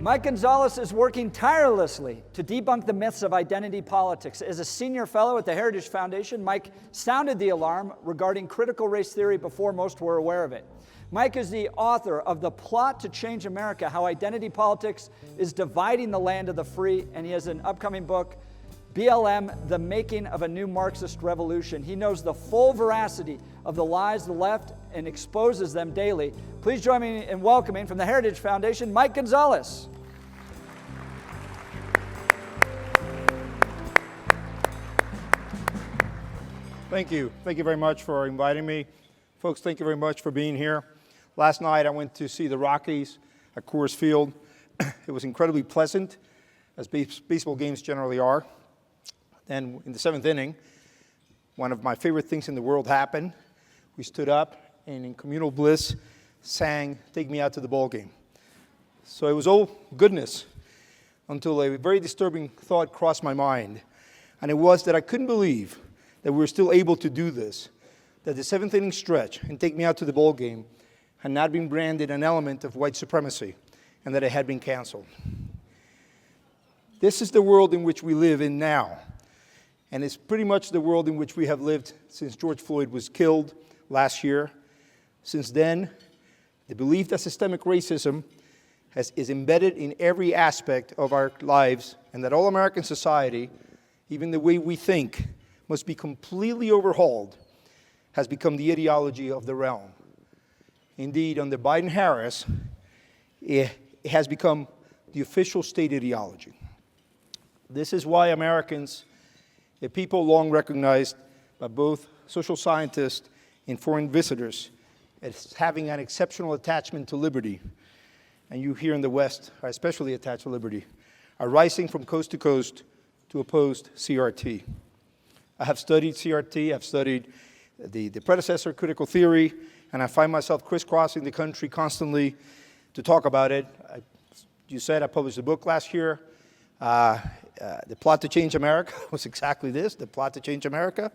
Mike Gonzalez is working tirelessly to debunk the myths of identity politics. As a senior fellow at the Heritage Foundation, Mike sounded the alarm regarding critical race theory before most were aware of it. Mike is the author of The Plot to Change America, How Identity Politics is Dividing the Land of the Free, and he has an upcoming book, BLM, The Making of a New Marxist Revolution. He knows the full veracity of the lies of the left and exposes them daily. Please join me in welcoming from the Heritage Foundation, Mike Gonzalez. Thank you. Thank you very much for inviting me. Folks, thank you very much for being here. Last night I went to see the Rockies at Coors Field. It was incredibly pleasant, as baseball games generally are. Then in the seventh inning, one of my favorite things in the world happened. We stood up and in communal bliss sang "Take Me Out to the Ball Game." So it was all goodness until a very disturbing thought crossed my mind. And it was that I couldn't believe that we were still able to do this, that the seventh inning stretch and "Take Me Out to the Ball Game" had not been branded an element of white supremacy and that it had been canceled. This is the world in which we live in now. And it's pretty much the world in which we have lived since George Floyd was killed last year. Since then, the belief that systemic racism is embedded in every aspect of our lives, and that all American society, even the way we think, must be completely overhauled, has become the ideology of the realm. Indeed, under Biden-Harris, it has become the official state ideology. This is why Americans, a people long recognized by both social scientists and foreign visitors as having an exceptional attachment to liberty, and you here in the West are especially attached to liberty, are rising from coast to coast to oppose CRT. I have studied CRT, I've studied the predecessor, critical theory, and I find myself crisscrossing the country constantly to talk about it. You said I published a book last year. The Plot to Change America was exactly this, The Plot to Change America.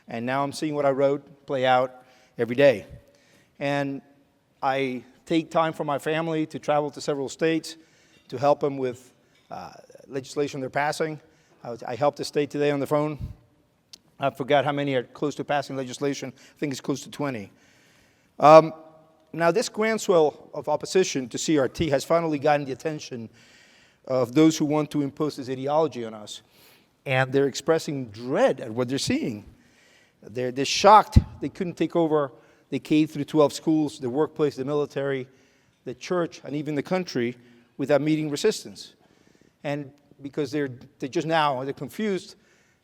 And now I'm seeing what I wrote play out every day. And I take time from my family to travel to several states to help them with legislation they're passing. I helped a state today on the phone. I forgot how many are close to passing legislation. I think it's close to 20. Now, this groundswell of opposition to CRT has finally gotten the attention of those who want to impose this ideology on us. And they're expressing dread at what they're seeing. They're shocked they couldn't take over the K through 12 schools, the workplace, the military, the church, and even the country without meeting resistance. And because they're confused,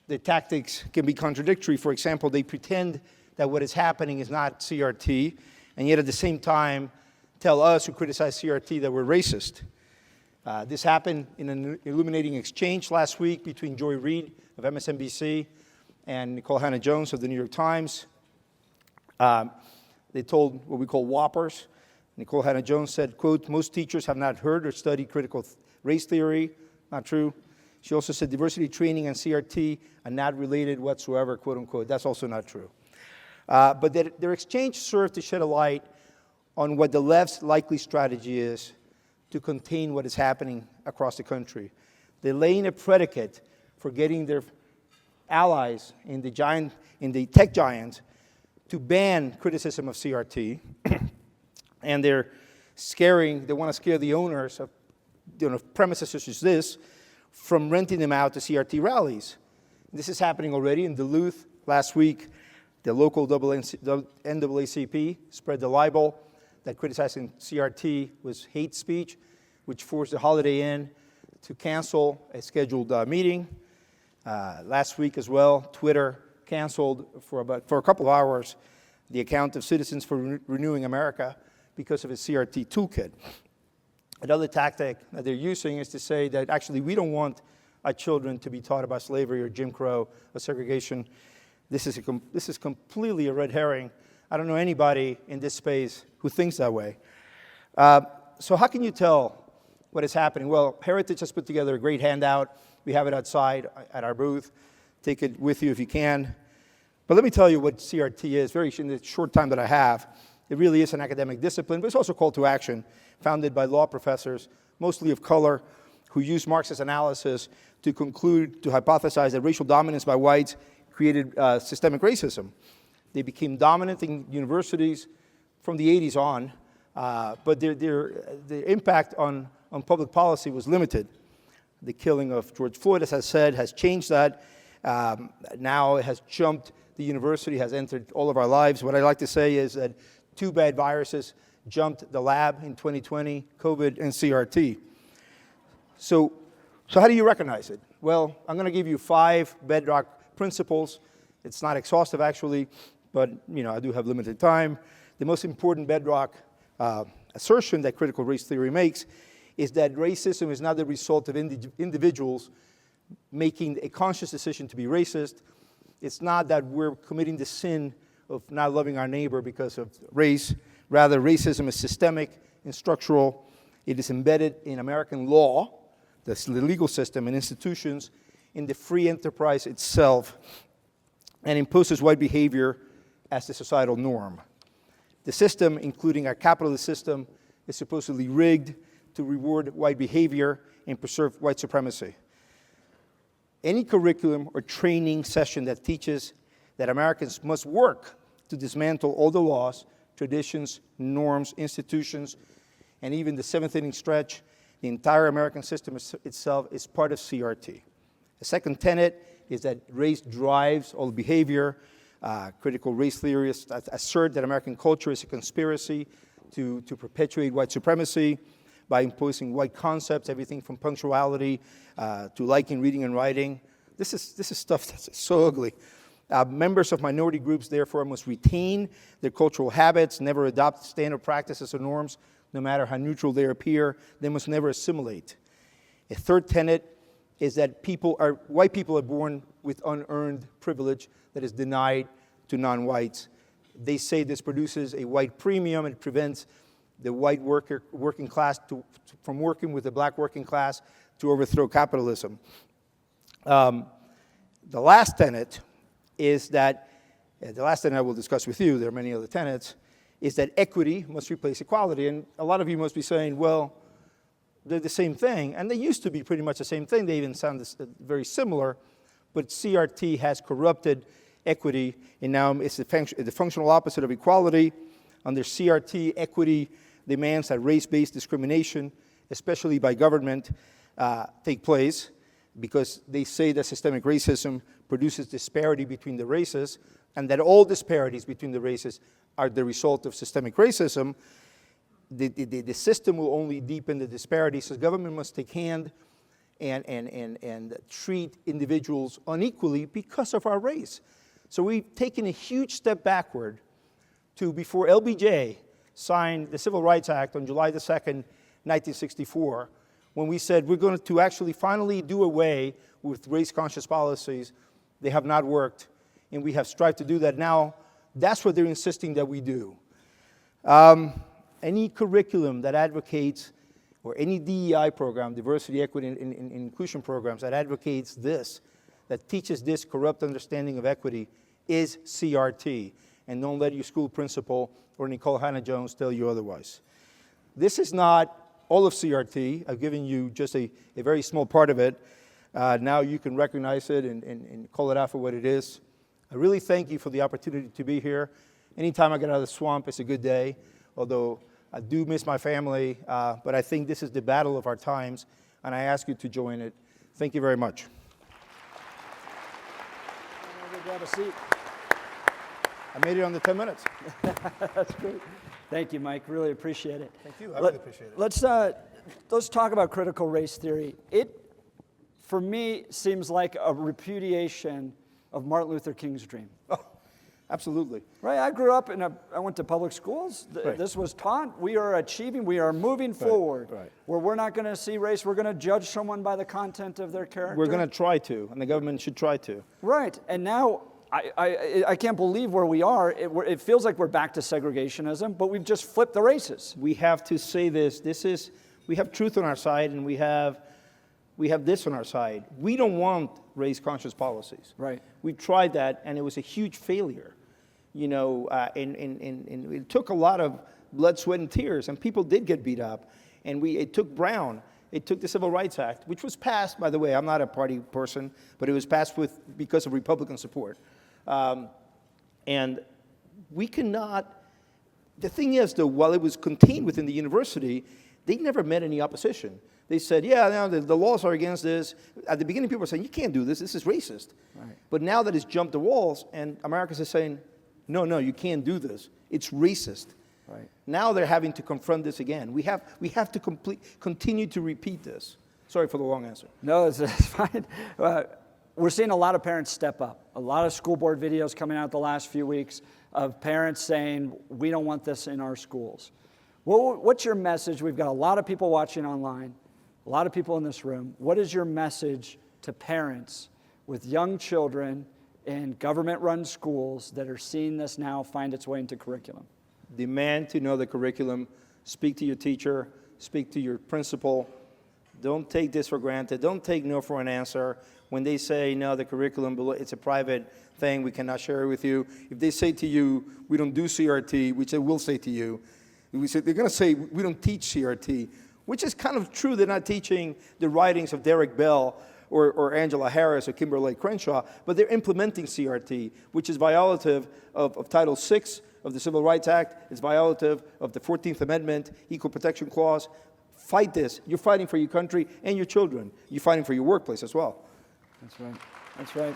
their tactics can be contradictory. For example, they pretend that what is happening is not CRT, and yet at the same time tell us who criticize CRT that we're racist. This happened in an illuminating exchange last week between Joy Reid of MSNBC and Nicole Hannah-Jones of the New York Times. They told what we call whoppers. Nicole Hannah-Jones said, quote, "Most teachers have not heard or studied critical race theory." Not true. She also said diversity training and CRT are not related whatsoever, quote unquote. That's also not true. But their exchange served to shed a light on what the left's likely strategy is to contain what is happening across the country. They're laying a predicate for getting their allies in the tech giants to ban criticism of CRT, and they want to scare the owners of premises such as this from renting them out to CRT rallies. This is happening already in Duluth. Last week, the local NAACP spread the libel that criticizing CRT was hate speech, which forced the Holiday Inn to cancel a scheduled meeting. Last week as well, Twitter canceled for a couple of hours the account of Citizens for Renewing America because of its CRT toolkit. Another tactic that they're using is to say that actually we don't want our children to be taught about slavery or Jim Crow or segregation. This is completely a red herring. I don't know anybody in this space who thinks that way. So how can you tell what is happening? Well, Heritage has put together a great handout. We have it outside at our booth. Take it with you if you can. But let me tell you what CRT is, in the short time that I have. It really is an academic discipline, but it's also a call to action, founded by law professors mostly of color, who used Marxist analysis to hypothesize that racial dominance by whites created systemic racism. They became dominant in universities from the 80s on, but their impact on public policy was limited. The killing of George Floyd, as I said, has changed that. Now it has jumped, the university has entered all of our lives. What I like to say is that two bad viruses jumped the lab in 2020, COVID and CRT. So how do you recognize it? Well, I'm going to give you 5 bedrock principles. It's not exhaustive, actually, but I do have limited time. The most important bedrock assertion that critical race theory makes is that racism is not the result of individuals making a conscious decision to be racist. It's not that we're committing the sin of not loving our neighbor because of race. Rather, racism is systemic and structural. It is embedded in American law, the legal system and institutions, in the free enterprise itself, and imposes white behavior as the societal norm. The system, including our capitalist system, is supposedly rigged to reward white behavior and preserve white supremacy. Any curriculum or training session that teaches that Americans must work to dismantle all the laws, traditions, norms, institutions, and even the seventh inning stretch, the entire American system itself is part of CRT. The second tenet is that race drives all behavior. Critical race theorists assert that American culture is a conspiracy to perpetuate white supremacy by imposing white concepts, everything from punctuality to liking, reading, and writing. This is stuff that's so ugly. Members of minority groups, therefore, must retain their cultural habits, never adopt standard practices or norms, no matter how neutral they appear. They must never assimilate. A third tenet is that white people are born with unearned privilege that is denied to non-whites. They say this produces a white premium and prevents the white working class from working with the black working class to overthrow capitalism. The last tenet is that, the last tenet I will discuss with you, there are many other tenets, is that equity must replace equality. And a lot of you must be saying, well, they're the same thing. And they used to be pretty much the same thing. They even sound very similar. But CRT has corrupted equity, and now it's the functional opposite of equality. Under CRT, equity demands that race-based discrimination, especially by government, take place, because they say that systemic racism produces disparity between the races, and that all disparities between the races are the result of systemic racism. The system will only deepen the disparities, so government must take hand and treat individuals unequally because of our race. So we've taken a huge step backward to before LBJ signed the Civil Rights Act on July the 2nd, 1964, when we said we're going to actually finally do away with race-conscious policies. They have not worked, and we have strived to do that. Now, that's what they're insisting that we do. Any curriculum that advocates, or any DEI program, diversity, equity, and inclusion programs that advocates this, that teaches this corrupt understanding of equity, is CRT. And don't let your school principal or Nicole Hannah-Jones tell you otherwise. This is not all of CRT. I've given you just a very small part of it. Now you can recognize it and call it out for what it is. I really thank you for the opportunity to be here. Anytime I get out of the swamp, it's a good day, although I do miss my family, but I think this is the battle of our times, and I ask you to join it. Thank you very much. Grab a seat. I made it under 10 minutes. That's great. Thank you, Mike. Really appreciate it. Thank you. I really appreciate it. Let's talk about critical race theory. It, for me, seems like a repudiation of Martin Luther King's dream. Oh, absolutely. Right. I grew up I went to public schools. Right. This was taught. We are achieving. We are moving forward. Right. Where we're not going to see race. We're going to judge someone by the content of their character. We're going to try to, and the government should try to. Right. And now I can't believe where we are. It feels like we're back to segregationism, but we've just flipped the races. We have to say this. We have truth on our side, and we have this on our side. We don't want race-conscious policies. Right. We tried that, and it was a huge failure. And it took a lot of blood, sweat, and tears, and people did get beat up. And it took Brown it took the Civil Rights Act, which was passed, by the way, I'm not a party person, but it was passed because of Republican support. And we cannot, the thing is, though, while it was contained within the university, they never met any opposition. They said, yeah, now the laws are against this. At the beginning, people were saying, you can't do this is racist. Right. But now that it's jumped the walls, and Americans are saying, no, you can't do this. It's racist. Right. Now they're having to confront this again. We have to continue to repeat this. Sorry for the long answer. No, it's fine. We're seeing a lot of parents step up. A lot of school board videos coming out the last few weeks of parents saying, we don't want this in our schools. What's your message? We've got a lot of people watching online, a lot of people in this room. What is your message to parents with young children in government-run schools that are seeing this now find its way into curriculum? Demand to know the curriculum. Speak to your teacher. Speak to your principal. Don't take this for granted. Don't take no for an answer. When they say, no, the curriculum, it's a private thing, we cannot share it with you. If they say to you, we don't do CRT, which they will say to you, they're going to say, we don't teach CRT, which is kind of true. They're not teaching the writings of Derek Bell or Angela Harris or Kimberly Crenshaw, but they're implementing CRT, which is violative of Title VI of the Civil Rights Act. It's violative of the 14th Amendment, Equal Protection Clause. Fight this. You're fighting for your country and your children. You're fighting for your workplace as well. That's right. That's right.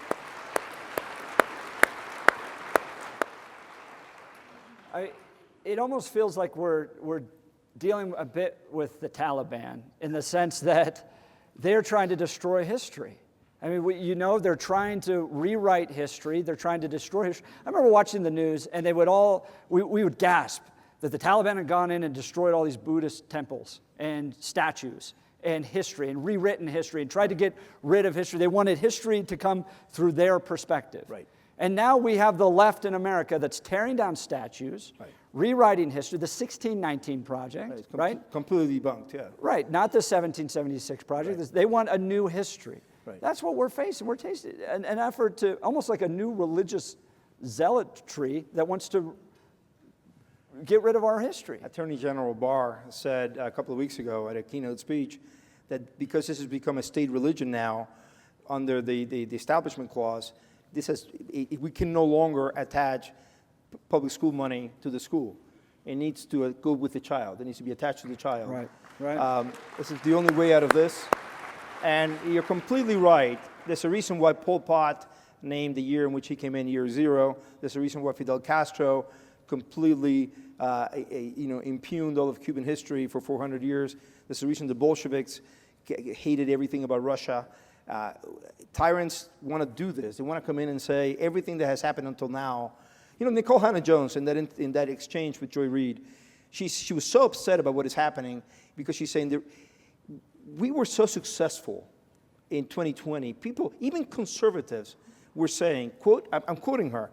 It almost feels like we're dealing a bit with the Taliban in the sense that they're trying to destroy history. I mean, they're trying to rewrite history. They're trying to destroy history. I remember watching the news, and we would gasp that the Taliban had gone in and destroyed all these Buddhist temples and statues and history and rewritten history and tried to get rid of history. They wanted history to come through their perspective. Right. And now we have the left in America that's tearing down statues, right, rewriting history, the 1619 Project, right? Completely debunked, yeah. Right, not the 1776 Project. Right. They want a new history. Right. That's what we're facing. We're tasting an effort to, almost like a new religious zealotry that wants to get rid of our history. Attorney General Barr said a couple of weeks ago at a keynote speech that because this has become a state religion now, under the Establishment Clause, we can no longer attach public school money to the school. It needs to go with the child. It needs to be attached to the child. Right, right. This is the only way out of this. And you're completely right. There's a reason why Pol Pot named the year in which he came in year zero. There's a reason why Fidel Castro completely impugned all of Cuban history for 400 years. There's a reason the Bolsheviks hated everything about Russia. Tyrants want to do this. They want to come in and say everything that has happened until now. Nicole Hannah-Jones in that exchange with Joy Reid, she was so upset about what is happening because she's saying we were so successful in 2020. People, even conservatives, were saying, quote, I'm quoting her,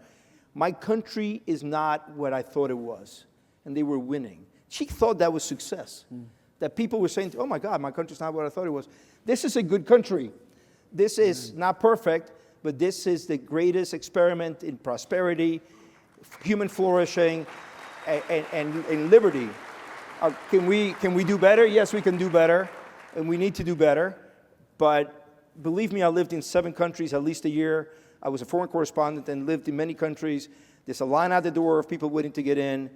"My country is not what I thought it was," and they were winning. She thought that was success. That people were saying, oh my God, my country's not what I thought it was. This is a good country. This is not perfect, but this is the greatest experiment in prosperity, human flourishing, and liberty. Can we do better? Yes, we can do better, and we need to do better. But believe me, I lived in 7 countries at least a year. I was a foreign correspondent and lived in many countries. There's a line out the door of people waiting to get in.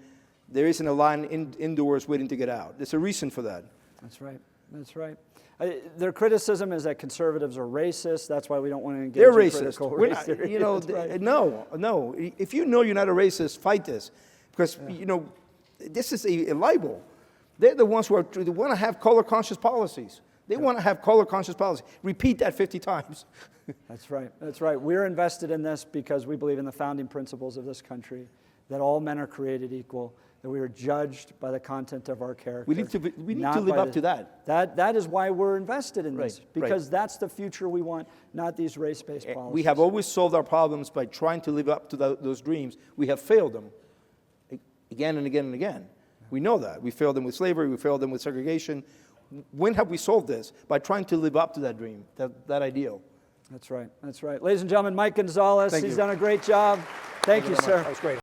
There isn't a line indoors waiting to get out. There's a reason for that. That's right. That's right. Their criticism is that conservatives are racist. That's why we don't want to engage They're in racist. critical race theory. Right. No. If you know you're not a racist, fight this. Because, this is a libel. They're the ones who want to have color-conscious policies. They want to have color-conscious policy. Repeat that 50 times. That's right. That's right. We're invested in this because we believe in the founding principles of this country, that all men are created equal, that we are judged by the content of our character. We need to live up to that. That is why we're invested in this, Right, because that's the future we want, not these race-based policies. We have always solved our problems by trying to live up to those dreams. We have failed them again and again and again. We know that. We failed them with slavery. We failed them with segregation. When have we solved this? By trying to live up to that dream, that ideal. That's right. That's right. Ladies and gentlemen, Mike Gonzalez, he's done a great job. Thank you, sir. That was great.